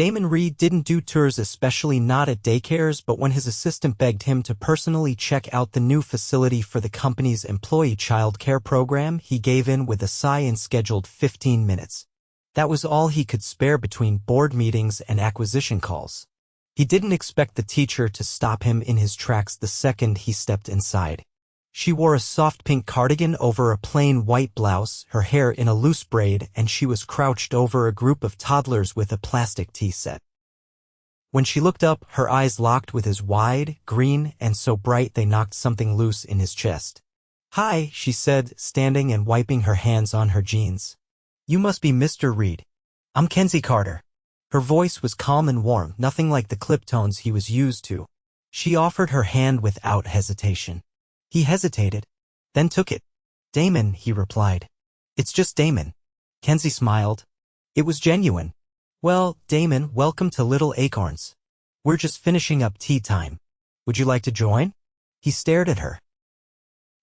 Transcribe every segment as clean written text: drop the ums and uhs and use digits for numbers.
Damon Reid didn't do tours, especially not at daycares, but when his assistant begged him to personally check out the new facility for the company's employee childcare program, he gave in with a sigh and scheduled 15 minutes. That was all he could spare between board meetings and acquisition calls. He didn't expect the teacher to stop him in his tracks the second he stepped inside. She wore a soft pink cardigan over a plain white blouse, her hair in a loose braid, and she was crouched over a group of toddlers with a plastic tea set. When she looked up, her eyes locked with his wide, green, and so bright they knocked something loose in his chest. "Hi," she said, standing and wiping her hands on her jeans. "You must be Mr. Reid. I'm Kenzie Carter." Her voice was calm and warm, nothing like the clip tones he was used to. She offered her hand without hesitation. He hesitated, then took it. "Damon," he replied. "It's just Damon." Kenzie smiled. It was genuine. "Well, Damon, welcome to Little Acorns. We're just finishing up tea time. Would you like to join?" He stared at her.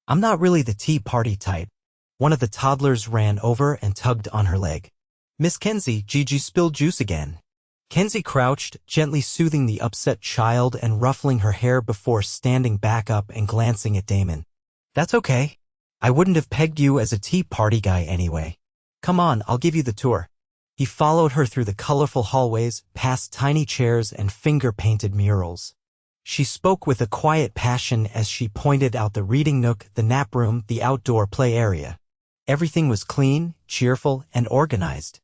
"I'm not really the tea party type." One of the toddlers ran over and tugged on her leg. "Miss Kenzie, Gigi spilled juice again." Kenzie crouched, gently soothing the upset child and ruffling her hair before standing back up and glancing at Damon. "That's okay. I wouldn't have pegged you as a tea party guy anyway. Come on, I'll give you the tour." He followed her through the colorful hallways, past tiny chairs and finger-painted murals. She spoke with a quiet passion as she pointed out the reading nook, the nap room, the outdoor play area. Everything was clean, cheerful, and organized.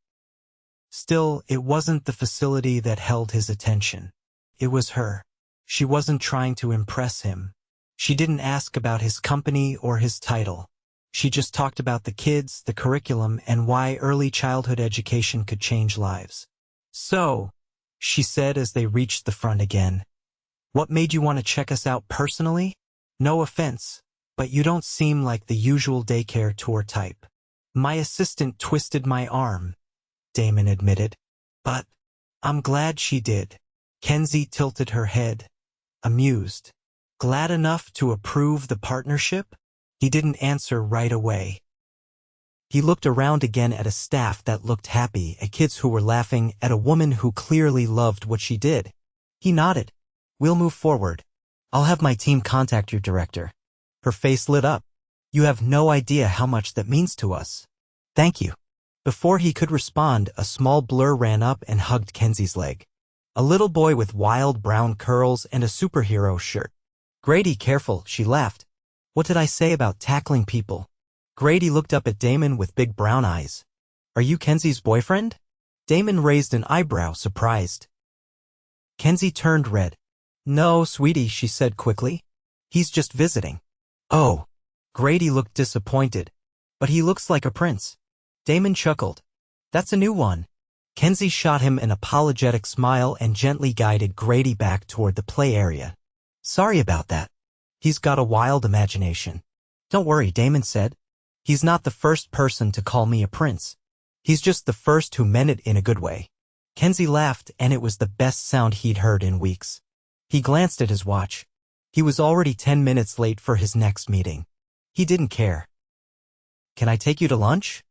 Still, it wasn't the facility that held his attention. It was her. She wasn't trying to impress him. She didn't ask about his company or his title. She just talked about the kids, the curriculum, and why early childhood education could change lives. "So," she said as they reached the front again, "what made you want to check us out personally? No offense, but you don't seem like the usual daycare tour type." "My assistant twisted my arm," Damon admitted. "But I'm glad she did." Kenzie tilted her head, amused. "Glad enough to approve the partnership?" He didn't answer right away. He looked around again at a staff that looked happy, at kids who were laughing, at a woman who clearly loved what she did. He nodded. "We'll move forward. I'll have my team contact your director." Her face lit up. "You have no idea how much that means to us." "Thank you." Before he could respond, a small blur ran up and hugged Kenzie's leg. A little boy with wild brown curls and a superhero shirt. "Grady, careful," she laughed. "What did I say about tackling people?" Grady looked up at Damon with big brown eyes. "Are you Kenzie's boyfriend?" Damon raised an eyebrow, surprised. Kenzie turned red. "No, sweetie," she said quickly. "He's just visiting." "Oh." Grady looked disappointed. "But he looks like a prince." Damon chuckled. "That's a new one." Kenzie shot him an apologetic smile and gently guided Grady back toward the play area. "Sorry about that. He's got a wild imagination." "Don't worry," Damon said. "He's not the first person to call me a prince. He's just the first who meant it in a good way." Kenzie laughed, and it was the best sound he'd heard in weeks. He glanced at his watch. He was already 10 minutes late for his next meeting. He didn't care. "Can I take you to lunch?"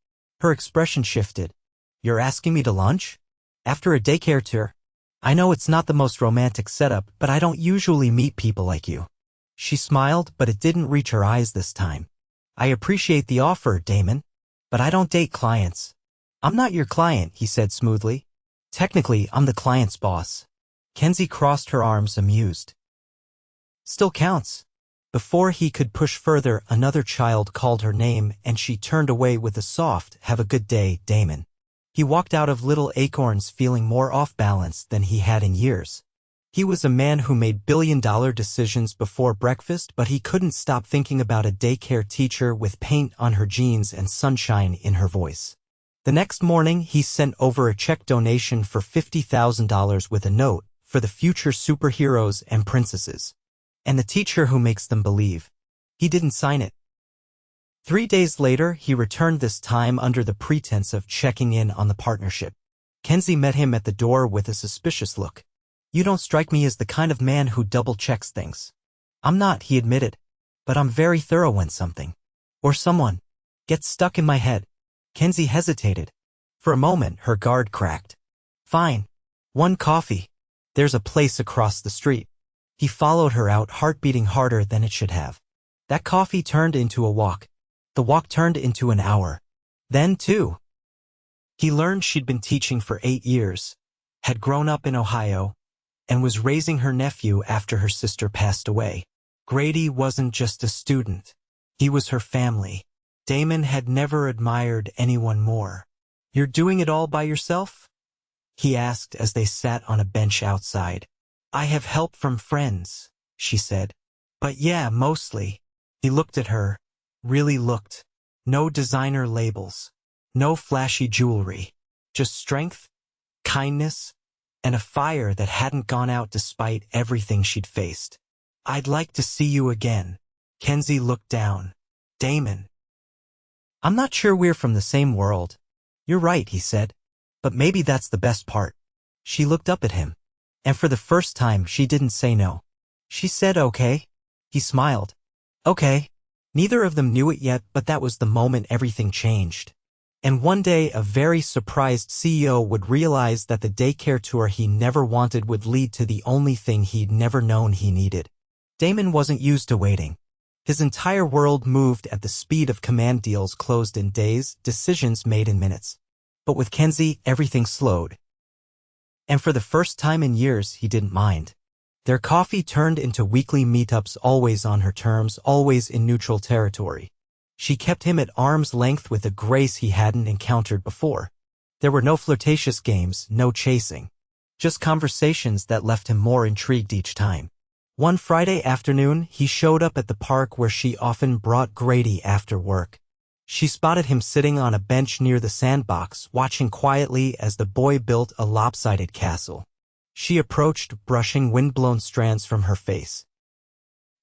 Her expression shifted. "You're asking me to lunch? After a daycare tour? I know it's not the most romantic setup, but I don't usually meet people like you." She smiled, but it didn't reach her eyes this time. "I appreciate the offer, Damon, but I don't date clients." "I'm not your client," he said smoothly. "Technically, I'm the client's boss." Kenzie crossed her arms, amused. "Still counts." Before he could push further, another child called her name, and she turned away with a soft, "Have a good day, Damon." He walked out of Little Acorns feeling more off balance than he had in years. He was a man who made billion-dollar decisions before breakfast, but he couldn't stop thinking about a daycare teacher with paint on her jeans and sunshine in her voice. The next morning, he sent over a check donation for $50,000 with a note, "For the future superheroes and princesses. And the teacher who makes them believe." He didn't sign it. 3 days later, he returned, this time under the pretense of checking in on the partnership. Kenzie met him at the door with a suspicious look. "You don't strike me as the kind of man who double-checks things." "I'm not," he admitted. "But I'm very thorough when something, or someone, gets stuck in my head." Kenzie hesitated. For a moment, her guard cracked. "Fine. One coffee. There's a place across the street. He followed her out, heart beating harder than it should have. That coffee turned into a walk. The walk turned into an hour. Then 2. He learned she'd been teaching for 8 years, had grown up in Ohio, and was raising her nephew after her sister passed away. Grady wasn't just a student. He was her family. Damon had never admired anyone more. "You're doing it all by yourself?" he asked as they sat on a bench outside. "I have help from friends," she said. "But yeah, mostly." He looked at her, really looked. No designer labels, no flashy jewelry, just strength, kindness, and a fire that hadn't gone out despite everything she'd faced. "I'd like to see you again." Kenzie looked down. "Damon, I'm not sure we're from the same world." "You're right," he said. "But maybe that's the best part." She looked up at him, and for the first time she didn't say no. She said, "Okay." He smiled. "Okay." Neither of them knew it yet, but that was the moment everything changed. And one day a very surprised CEO would realize that the daycare tour he never wanted would lead to the only thing he'd never known he needed. Damon wasn't used to waiting. His entire world moved at the speed of command, deals closed in days, decisions made in minutes. But with Kenzie, everything slowed. And for the first time in years, he didn't mind. Their coffee turned into weekly meetups, always on her terms, always in neutral territory. She kept him at arm's length with a grace he hadn't encountered before. There were no flirtatious games, no chasing. Just conversations that left him more intrigued each time. One Friday afternoon, he showed up at the park where she often brought Grady after work. She spotted him sitting on a bench near the sandbox, watching quietly as the boy built a lopsided castle. She approached, brushing windblown strands from her face.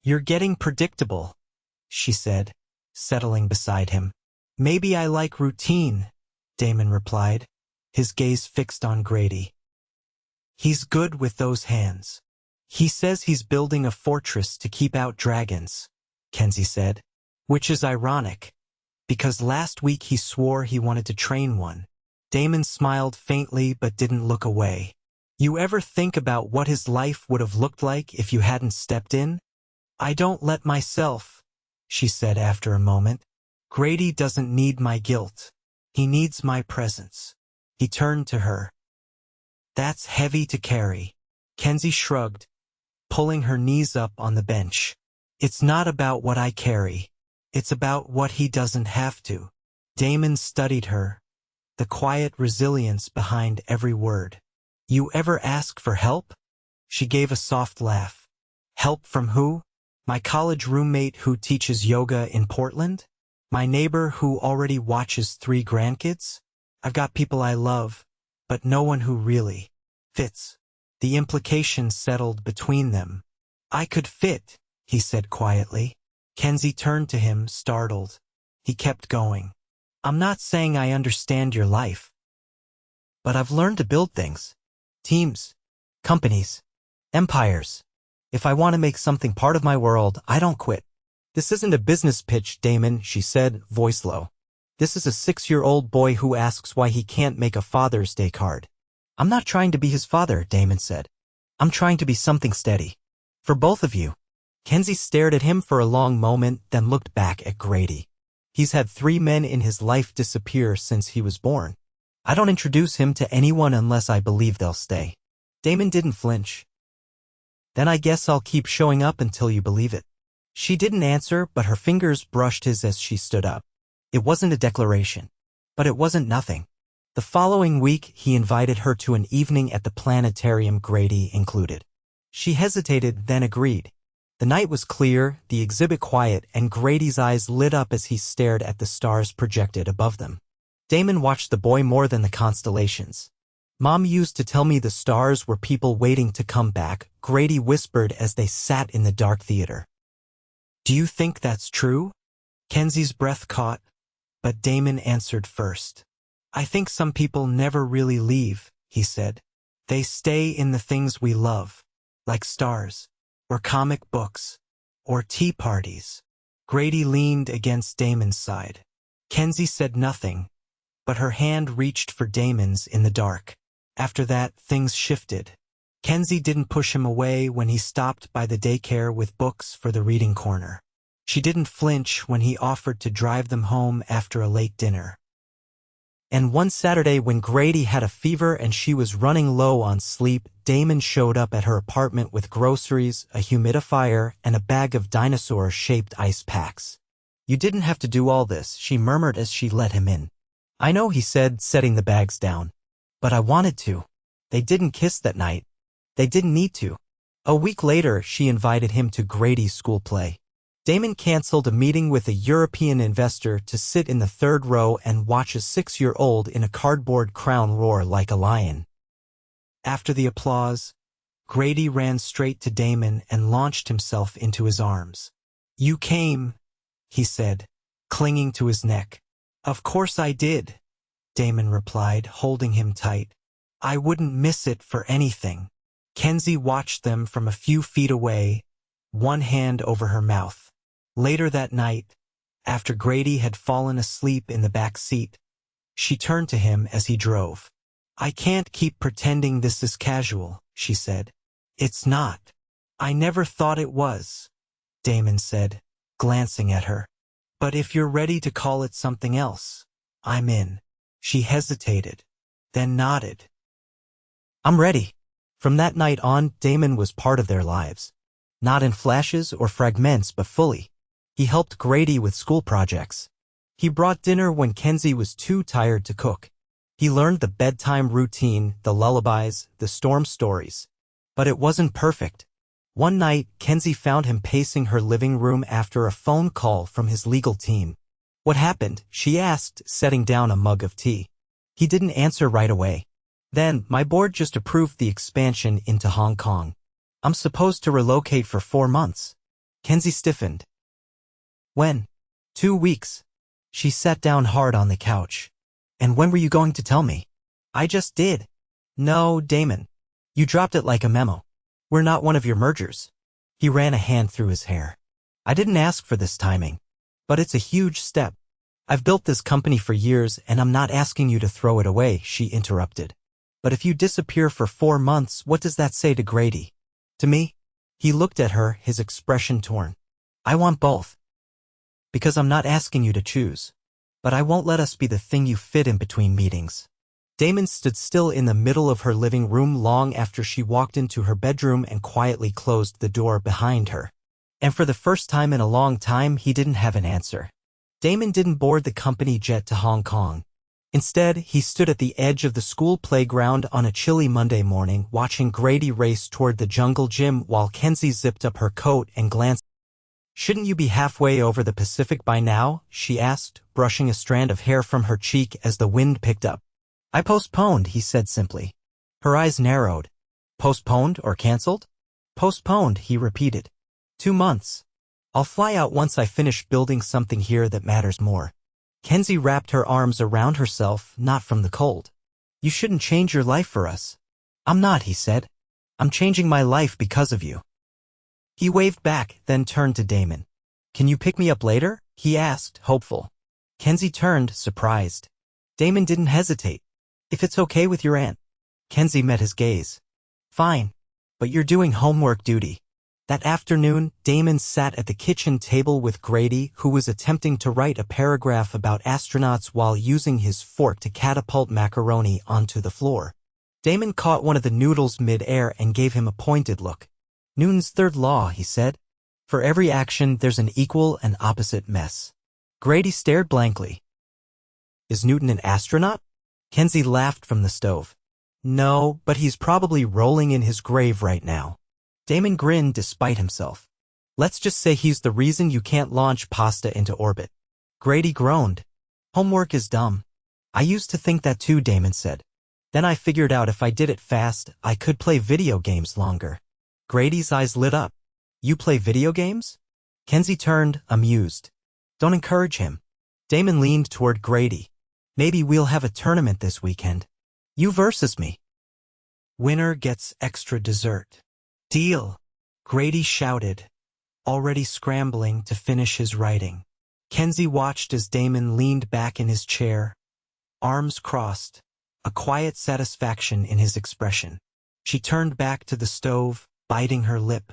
"You're getting predictable," she said, settling beside him. "Maybe I like routine," Damon replied, his gaze fixed on Grady. "He's good with those hands. He says he's building a fortress to keep out dragons," Kenzie said, "which is ironic, because last week he swore he wanted to train one." Damon smiled faintly but didn't look away. "You ever think about what his life would have looked like if you hadn't stepped in?" "I don't let myself," she said after a moment. "Grady doesn't need my guilt. He needs my presence." He turned to her. "That's heavy to carry." Kenzie shrugged, pulling her knees up on the bench. "It's not about what I carry. It's about what he doesn't have to." Damon studied her, the quiet resilience behind every word. "You ever ask for help?" She gave a soft laugh. "Help from who? My college roommate who teaches yoga in Portland? My neighbor who already watches 3 grandkids? I've got people I love, but no one who really fits." The implication settled between them. "I could fit," he said quietly. Kenzie turned to him, startled. He kept going. "I'm not saying I understand your life, but I've learned to build things. Teams, companies, empires. If I want to make something part of my world, I don't quit." "This isn't a business pitch, Damon," she said, voice low. "This is a 6-year-old boy who asks why he can't make a Father's Day card." "I'm not trying to be his father," Damon said. "I'm trying to be something steady. For both of you." Kenzie stared at him for a long moment, then looked back at Grady. "He's had 3 men in his life disappear since he was born. I don't introduce him to anyone unless I believe they'll stay." Damon didn't flinch. "Then I guess I'll keep showing up until you believe it." She didn't answer, but her fingers brushed his as she stood up. It wasn't a declaration, but it wasn't nothing. The following week, he invited her to an evening at the planetarium, Grady included. She hesitated, then agreed. The night was clear, the exhibit quiet, and Grady's eyes lit up as he stared at the stars projected above them. Damon watched the boy more than the constellations. "Mom used to tell me the stars were people waiting to come back," Grady whispered as they sat in the dark theater. "Do you think that's true?" Kenzie's breath caught, but Damon answered first. "I think some people never really leave," he said. "They stay in the things we love, like stars, or comic books, or tea parties." Grady leaned against Damon's side. Kenzie said nothing, but her hand reached for Damon's in the dark. After that, things shifted. Kenzie didn't push him away when he stopped by the daycare with books for the reading corner. She didn't flinch when he offered to drive them home after a late dinner. And one Saturday when Grady had a fever and she was running low on sleep, Damon showed up at her apartment with groceries, a humidifier, and a bag of dinosaur-shaped ice packs. "You didn't have to do all this," she murmured as she let him in. "I know," he said, setting the bags down. "But I wanted to." They didn't kiss that night. They didn't need to. A week later, she invited him to Grady's school play. Damon canceled a meeting with a European investor to sit in the third row and watch a 6-year-old in a cardboard crown roar like a lion. After the applause, Grady ran straight to Damon and launched himself into his arms. "You came," he said, clinging to his neck. "Of course I did," Damon replied, holding him tight. "I wouldn't miss it for anything." Kenzie watched them from a few feet away, one hand over her mouth. Later that night, after Grady had fallen asleep in the back seat, she turned to him as he drove. "I can't keep pretending this is casual," she said. "It's not." "I never thought it was," Damon said, glancing at her. "But if you're ready to call it something else, I'm in." She hesitated, then nodded. "I'm ready." From that night on, Damon was part of their lives. Not in flashes or fragments, but fully. He helped Grady with school projects. He brought dinner when Kenzie was too tired to cook. He learned the bedtime routine, the lullabies, the storm stories. But it wasn't perfect. One night, Kenzie found him pacing her living room after a phone call from his legal team. "What happened?" she asked, setting down a mug of tea. He didn't answer right away. "Then, my board just approved the expansion into Hong Kong. I'm supposed to relocate for 4 months. Kenzie stiffened. "When?" 2 weeks. She sat down hard on the couch. "And when were you going to tell me?" "I just did." "No, Damon. You dropped it like a memo. We're not one of your mergers." He ran a hand through his hair. "I didn't ask for this timing. But it's a huge step. I've built this company for years and I'm not asking you to throw it away," she interrupted. "But if you disappear for 4 months, what does that say to Grady? To me?" He looked at her, his expression torn. "I want both. Because I'm not asking you to choose. But I won't let us be the thing you fit in between meetings." Damon stood still in the middle of her living room long after she walked into her bedroom and quietly closed the door behind her. And for the first time in a long time, he didn't have an answer. Damon didn't board the company jet to Hong Kong. Instead, he stood at the edge of the school playground on a chilly Monday morning, watching Grady race toward the jungle gym while Kenzie zipped up her coat and glanced. "Shouldn't you be halfway over the Pacific by now?" she asked, brushing a strand of hair from her cheek as the wind picked up. "I postponed," he said simply. Her eyes narrowed. "Postponed or canceled?" "Postponed," he repeated. 2 months. I'll fly out once I finish building something here that matters more." Kenzie wrapped her arms around herself, not from the cold. "You shouldn't change your life for us." "I'm not," he said. "I'm changing my life because of you." He waved back, then turned to Damon. "Can you pick me up later?" he asked, hopeful. Kenzie turned, surprised. Damon didn't hesitate. "If it's okay with your aunt." Kenzie met his gaze. "Fine. But you're doing homework duty." That afternoon, Damon sat at the kitchen table with Grady, who was attempting to write a paragraph about astronauts while using his fork to catapult macaroni onto the floor. Damon caught one of the noodles mid-air and gave him a pointed look. "Newton's third law," he said. "For every action, there's an equal and opposite mess." Grady stared blankly. "Is Newton an astronaut?" Kenzie laughed from the stove. "No, but he's probably rolling in his grave right now." Damon grinned despite himself. "Let's just say he's the reason you can't launch pasta into orbit." Grady groaned. "Homework is dumb." "I used to think that too," Damon said. "Then I figured out if I did it fast, I could play video games longer." Grady's eyes lit up. "You play video games?" Kenzie turned, amused. "Don't encourage him." Damon leaned toward Grady. "Maybe we'll have a tournament this weekend. You versus me. Winner gets extra dessert." "Deal," Grady shouted, already scrambling to finish his writing. Kenzie watched as Damon leaned back in his chair, arms crossed, a quiet satisfaction in his expression. She turned back to the stove, biting her lip.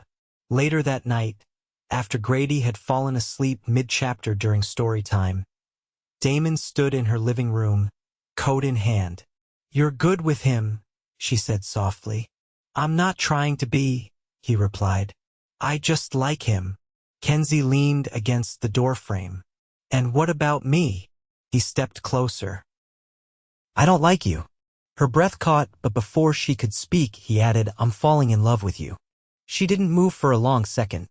Later that night, after Grady had fallen asleep mid-chapter during story time, Damon stood in her living room, coat in hand. "You're good with him," she said softly. "I'm not trying to be," he replied. "I just like him." Kenzie leaned against the doorframe. "And what about me?" He stepped closer. "I don't like you." Her breath caught, but before she could speak, he added, "I'm falling in love with you." She didn't move for a long second.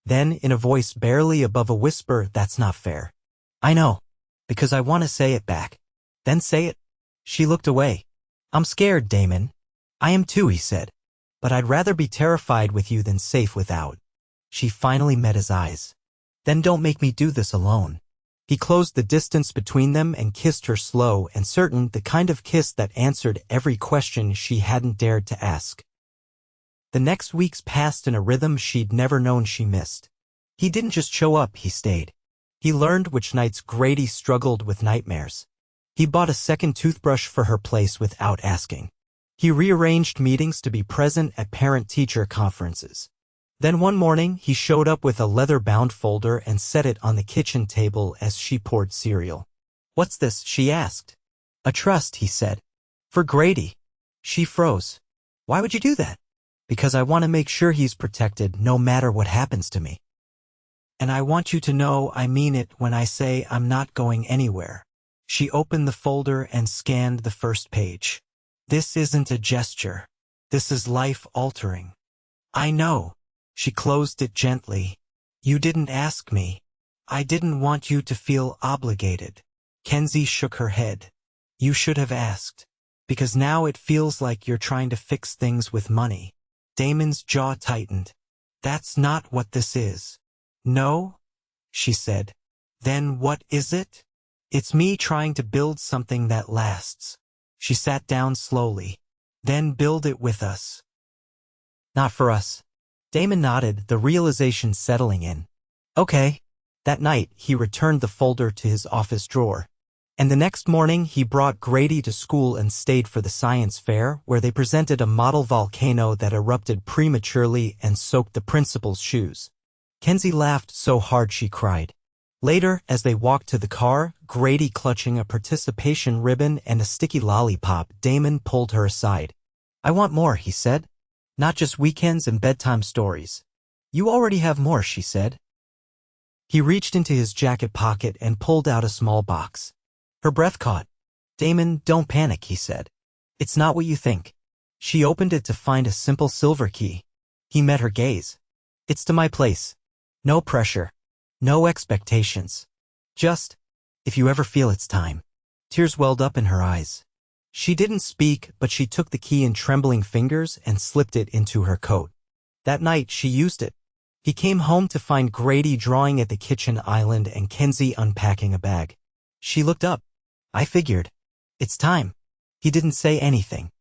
Then, in a voice barely above a whisper, "That's not fair." "I know, because I want to say it back." "Then say it." She looked away. "I'm scared, Damon." "I am too," he said. "But I'd rather be terrified with you than safe without." She finally met his eyes. "Then don't make me do this alone." He closed the distance between them and kissed her slow and certain, the kind of kiss that answered every question she hadn't dared to ask. The next weeks passed in a rhythm she'd never known she missed. He didn't just show up, he stayed. He learned which nights Grady struggled with nightmares. He bought a second toothbrush for her place without asking. He rearranged meetings to be present at parent-teacher conferences. Then one morning, he showed up with a leather-bound folder and set it on the kitchen table as she poured cereal. "What's this?" she asked. "A trust," he said. "For Grady." She froze. "Why would you do that?" "Because I want to make sure he's protected no matter what happens to me. And I want you to know I mean it when I say I'm not going anywhere." She opened the folder and scanned the first page. "This isn't a gesture. This is life-altering." "I know." She closed it gently. "You didn't ask me. I didn't want you to feel obligated." Kenzie shook her head. "You should have asked. Because now it feels like you're trying to fix things with money." Damon's jaw tightened. "That's not what this is." "No?" she said. "Then what is it?" "It's me trying to build something that lasts." She sat down slowly. "Then build it with us." "Not for us." Damon nodded, the realization settling in. "Okay." That night, he returned the folder to his office drawer. And the next morning, he brought Grady to school and stayed for the science fair, where they presented a model volcano that erupted prematurely and soaked the principal's shoes. Kenzie laughed so hard she cried. Later, as they walked to the car, Grady clutching a participation ribbon and a sticky lollipop, Damon pulled her aside. "I want more," he said. "Not just weekends and bedtime stories." "You already have more," she said. He reached into his jacket pocket and pulled out a small box. Her breath caught. "Damon, don't panic," he said. "It's not what you think." She opened it to find a simple silver key. He met her gaze. "It's to my place. No pressure. No expectations. Just, if you ever feel it's time." Tears welled up in her eyes. She didn't speak, but she took the key in trembling fingers and slipped it into her coat. That night, she used it. He came home to find Grady drawing at the kitchen island and Kenzie unpacking a bag. She looked up. "I figured. It's time." He didn't say anything.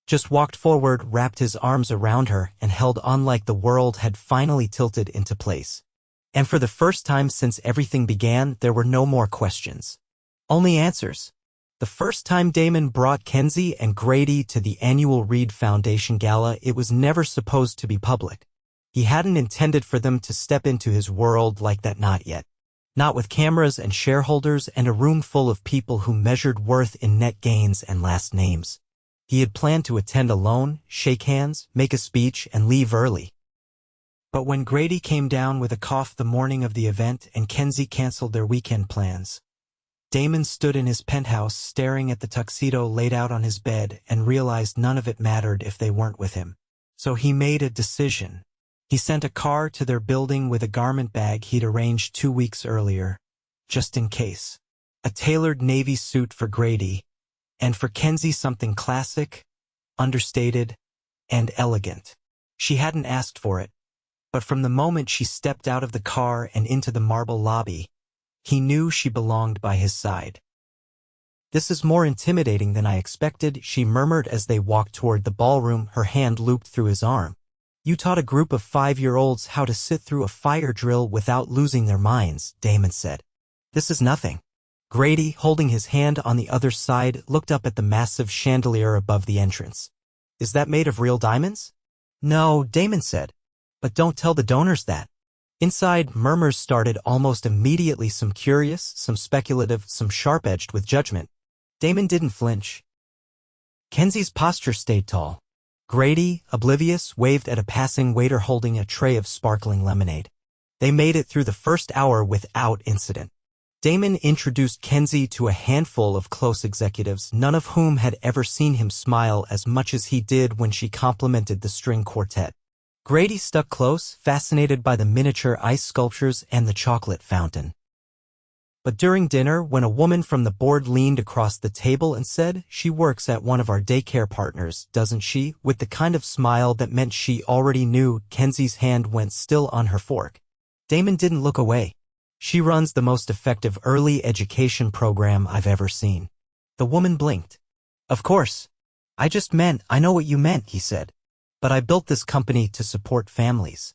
Just walked forward, wrapped his arms around her, and held on like the world had finally tilted into place. And for the first time since everything began, there were no more questions. Only answers. The first time Damon brought Kenzie and Grady to the annual Reid Foundation Gala, it was never supposed to be public. He hadn't intended for them to step into his world like that, not yet. Not with cameras and shareholders and a room full of people who measured worth in net gains and last names. He had planned to attend alone, shake hands, make a speech, and leave early. But when Grady came down with a cough the morning of the event and Kenzie canceled their weekend plans, Damon stood in his penthouse staring at the tuxedo laid out on his bed and realized none of it mattered if they weren't with him. So he made a decision. He sent a car to their building with a garment bag he'd arranged 2 weeks earlier, just in case. A tailored navy suit for Grady, and for Kenzie something classic, understated, and elegant. She hadn't asked for it, but from the moment she stepped out of the car and into the marble lobby, he knew she belonged by his side. "This is more intimidating than I expected," she murmured as they walked toward the ballroom, her hand looped through his arm. "You taught a group of 5-year-olds how to sit through a fire drill without losing their minds," Damon said. "This is nothing." Grady, holding his hand on the other side, looked up at the massive chandelier above the entrance. Is that made of real diamonds? No, Damon said. But don't tell the donors that. Inside, murmurs started almost immediately, some curious, some speculative, some sharp-edged with judgment. Damon didn't flinch. Kenzie's posture stayed tall. Grady, oblivious, waved at a passing waiter holding a tray of sparkling lemonade. They made it through the first hour without incident. Damon introduced Kenzie to a handful of close executives, none of whom had ever seen him smile as much as he did when she complimented the string quartet. Grady stuck close, fascinated by the miniature ice sculptures and the chocolate fountain. But during dinner, when a woman from the board leaned across the table and said, "She works at one of our daycare partners, doesn't she?" with the kind of smile that meant she already knew, Kenzie's hand went still on her fork. Damon didn't look away. "She runs the most effective early education program I've ever seen." The woman blinked. "Of course. I just meant, I know what you meant," he said. "But I built this company to support families.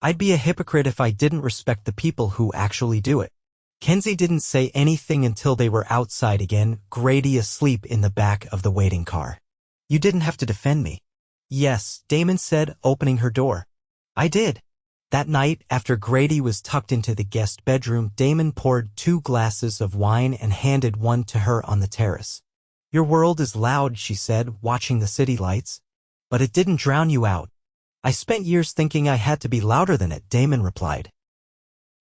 I'd be a hypocrite if I didn't respect the people who actually do it." Kenzie didn't say anything until they were outside again, Grady asleep in the back of the waiting car. "You didn't have to defend me." "Yes," Damon said, opening her door. "I did." That night, after Grady was tucked into the guest bedroom, Damon poured 2 glasses of wine and handed one to her on the terrace. "Your world is loud," she said, watching the city lights. "But it didn't drown you out." "I spent years thinking I had to be louder than it," Damon replied.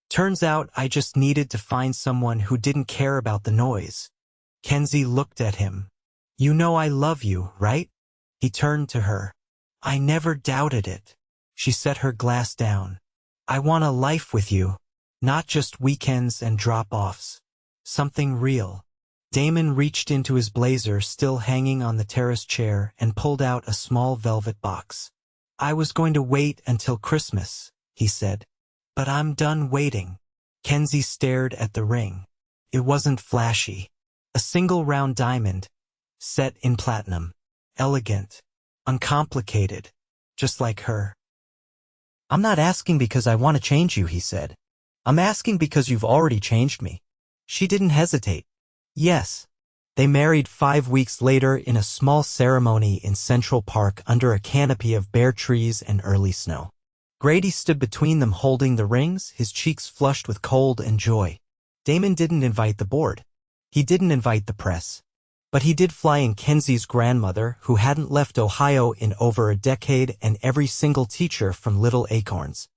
"Turns out I just needed to find someone who didn't care about the noise." Kenzie looked at him. "You know I love you, right?" He turned to her. "I never doubted it." She set her glass down. "I want a life with you, not just weekends and drop-offs. Something real." Damon reached into his blazer, still hanging on the terrace chair, and pulled out a small velvet box. "I was going to wait until Christmas," he said. "But I'm done waiting." Kenzie stared at the ring. It wasn't flashy. A single round diamond, set in platinum. Elegant. Uncomplicated. Just like her. "I'm not asking because I want to change you," he said. "I'm asking because you've already changed me." She didn't hesitate. "Yes." They married 5 weeks later in a small ceremony in Central Park under a canopy of bare trees and early snow. Grady stood between them holding the rings, his cheeks flushed with cold and joy. Damon didn't invite the board. He didn't invite the press. But he did fly in Kenzie's grandmother, who hadn't left Ohio in over a decade, and every single teacher from Little Acorns.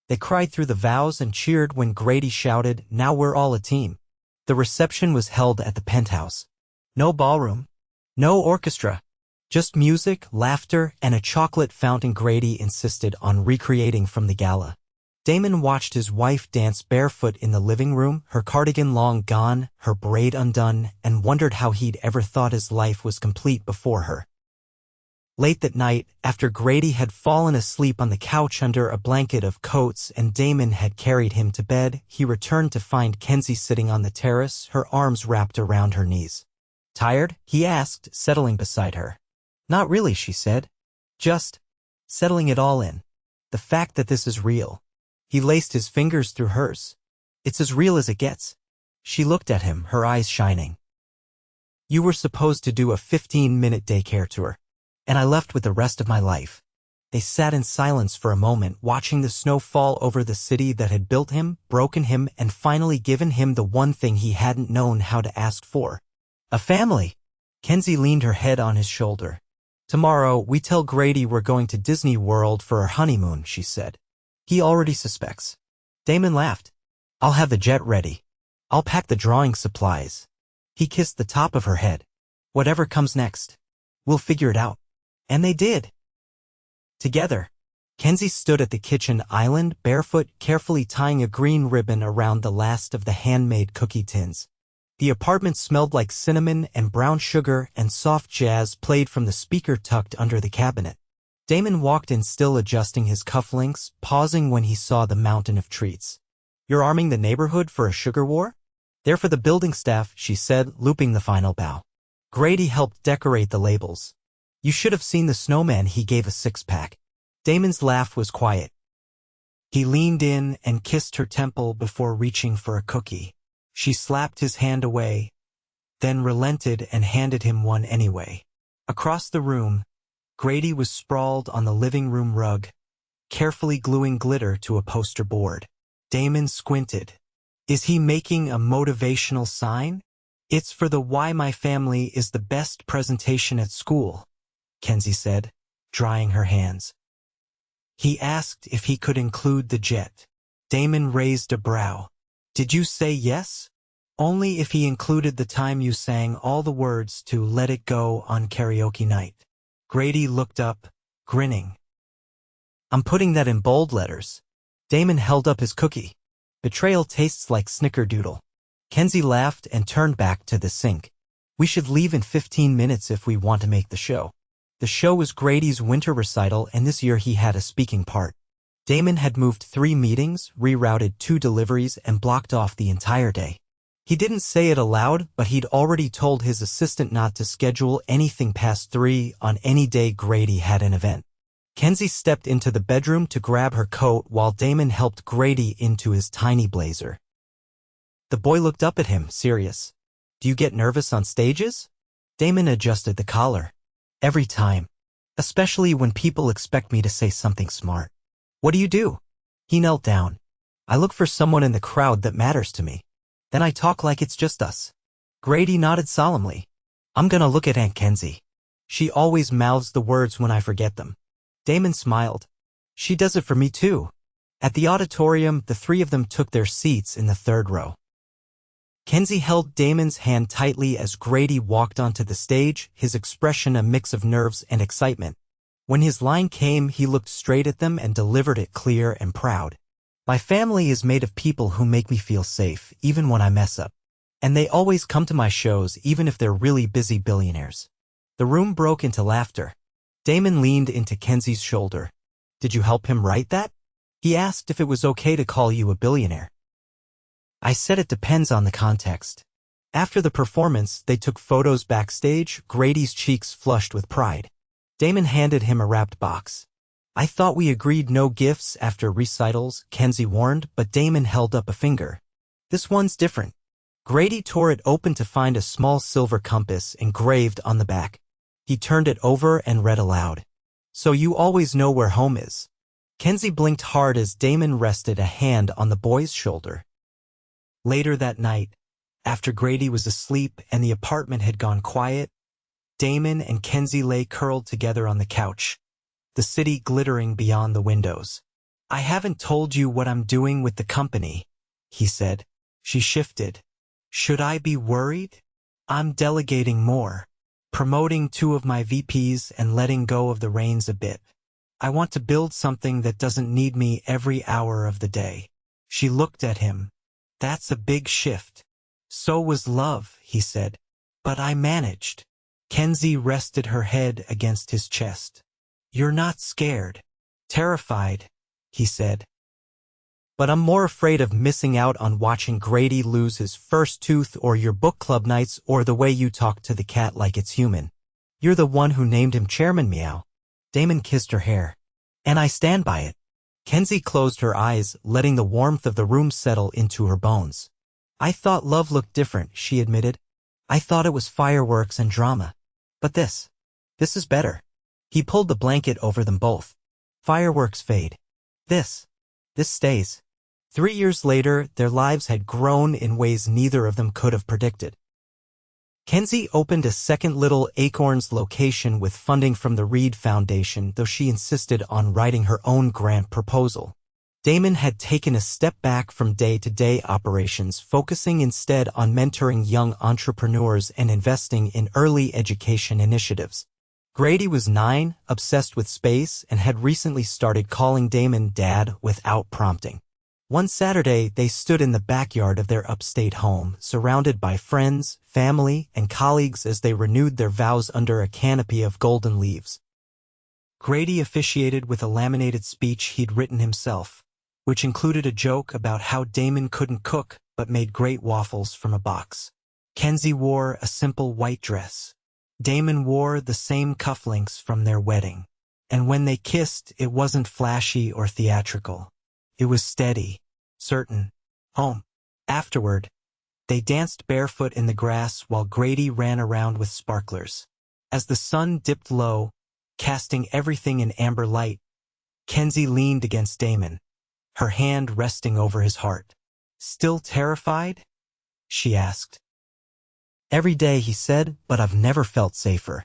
They cried through the vows and cheered when Grady shouted, "Now we're all a team." The reception was held at the penthouse. No ballroom. No orchestra. Just music, laughter, and a chocolate fountain Grady insisted on recreating from the gala. Damon watched his wife dance barefoot in the living room, her cardigan long gone, her braid undone, and wondered how he'd ever thought his life was complete before her. Late that night, after Grady had fallen asleep on the couch under a blanket of coats and Damon had carried him to bed, he returned to find Kenzie sitting on the terrace, her arms wrapped around her knees. "Tired?" he asked, settling beside her. "Not really," she said. "Just settling it all in. The fact that this is real." He laced his fingers through hers. "It's as real as it gets." She looked at him, her eyes shining. "You were supposed to do a 15-minute daycare tour, and I left with the rest of my life." They sat in silence for a moment, watching the snow fall over the city that had built him, broken him, and finally given him the one thing he hadn't known how to ask for. A family. Kenzie leaned her head on his shoulder. "Tomorrow, we tell Grady we're going to Disney World for our honeymoon," she said. "He already suspects." Damon laughed. "I'll have the jet ready. I'll pack the drawing supplies." He kissed the top of her head. "Whatever comes next, we'll figure it out." And they did. Together. Kenzie stood at the kitchen island, barefoot, carefully tying a green ribbon around the last of the handmade cookie tins. The apartment smelled like cinnamon and brown sugar, and soft jazz played from the speaker tucked under the cabinet. Damon walked in, still adjusting his cufflinks, pausing when he saw the mountain of treats. "You're arming the neighborhood for a sugar war?" "They're for the building staff," she said, looping the final bow. Grady helped decorate the labels. "You should have seen the snowman," he gave a 6-pack. Damon's laugh was quiet. He leaned in and kissed her temple before reaching for a cookie. She slapped his hand away, then relented and handed him one anyway. Across the room, Grady was sprawled on the living room rug, carefully gluing glitter to a poster board. Damon squinted. Is he making a motivational sign? It's for the "Why My Family is the Best" presentation at school, Kenzie said, drying her hands. He asked if he could include the jet. Damon raised a brow. Did you say yes? Only if he included the time you sang all the words to "Let It Go" on karaoke night. Grady looked up, grinning. I'm putting that in bold letters. Damon held up his cookie. Betrayal tastes like snickerdoodle. Kenzie laughed and turned back to the sink. We should leave in 15 minutes if we want to make the show. The show was Grady's winter recital, and this year he had a speaking part. Damon had moved 3 meetings, rerouted 2 deliveries, and blocked off the entire day. He didn't say it aloud, but he'd already told his assistant not to schedule anything past 3 on any day Grady had an event. Kenzie stepped into the bedroom to grab her coat while Damon helped Grady into his tiny blazer. The boy looked up at him, serious. Do you get nervous on stages? Damon adjusted the collar. Every time. Especially when people expect me to say something smart. What do you do? He knelt down. I look for someone in the crowd that matters to me. Then I talk like it's just us. Grady nodded solemnly. I'm gonna look at Aunt Kenzie. She always mouths the words when I forget them. Damon smiled. She does it for me too. At the auditorium, the 3 of them took their seats in the 3rd row. Kenzie held Damon's hand tightly as Grady walked onto the stage, his expression a mix of nerves and excitement. When his line came, he looked straight at them and delivered it clear and proud. My family is made of people who make me feel safe, even when I mess up. And they always come to my shows, even if they're really busy billionaires. The room broke into laughter. Damon leaned into Kenzie's shoulder. Did you help him write that? He asked if it was okay to call you a billionaire. I said it depends on the context. After the performance, they took photos backstage, Grady's cheeks flushed with pride. Damon handed him a wrapped box. I thought we agreed no gifts after recitals, Kenzie warned, but Damon held up a finger. This one's different. Grady tore it open to find a small silver compass engraved on the back. He turned it over and read aloud. So you always know where home is. Kenzie blinked hard as Damon rested a hand on the boy's shoulder. Later that night, after Grady was asleep and the apartment had gone quiet, Damon and Kenzie lay curled together on the couch, the city glittering beyond the windows. I haven't told you what I'm doing with the company, he said. She shifted. Should I be worried? I'm delegating more. Promoting 2 of my VPs and letting go of the reins a bit. I want to build something that doesn't need me every hour of the day. She looked at him. That's a big shift. So was love, he said. But I managed. Kenzie rested her head against his chest. You're not scared. Terrified, he said. But I'm more afraid of missing out on watching Grady lose his first tooth, or your book club nights, or the way you talk to the cat like it's human. You're the one who named him Chairman Meow. Damon kissed her hair. And I stand by it. Kenzie closed her eyes, letting the warmth of the room settle into her bones. I thought love looked different, she admitted. I thought it was fireworks and drama. But this is better. He pulled the blanket over them both. Fireworks fade. This stays. 3 years later, their lives had grown in ways neither of them could have predicted. Kenzie opened a second Little Acorns location with funding from the Reid Foundation, though she insisted on writing her own grant proposal. Damon had taken a step back from day-to-day operations, focusing instead on mentoring young entrepreneurs and investing in early education initiatives. Grady was 9, obsessed with space, and had recently started calling Damon Dad without prompting. One Saturday, they stood in the backyard of their upstate home, surrounded by friends, family, and colleagues as they renewed their vows under a canopy of golden leaves. Grady officiated with a laminated speech he'd written himself, which included a joke about how Damon couldn't cook but made great waffles from a box. Kenzie wore a simple white dress. Damon wore the same cufflinks from their wedding. And when they kissed, it wasn't flashy or theatrical. It was steady, certain, home. Afterward, They danced barefoot in the grass while Grady ran around with sparklers. As the sun dipped low, casting everything in amber light, Kenzie leaned against Damon, her hand resting over his heart. "Still terrified?" she asked. "Every day," he said, "but I've never felt safer."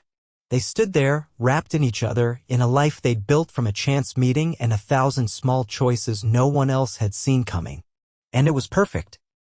They stood there, wrapped in each other, in a life they'd built from a chance meeting and 1,000 small choices no one else had seen coming. And it was perfect.